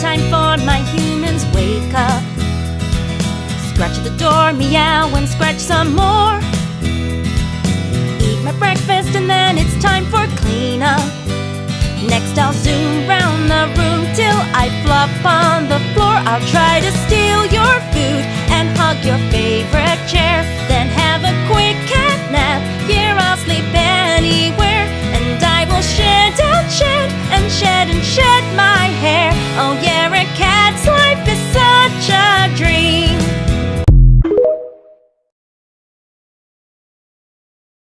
time for my humans. Wake up, scratch at the door, meow and scratch some more. Eat my breakfast and then it's time for cleanup. Next I'll zoom round the room till I flop on the floor. I'll try to steal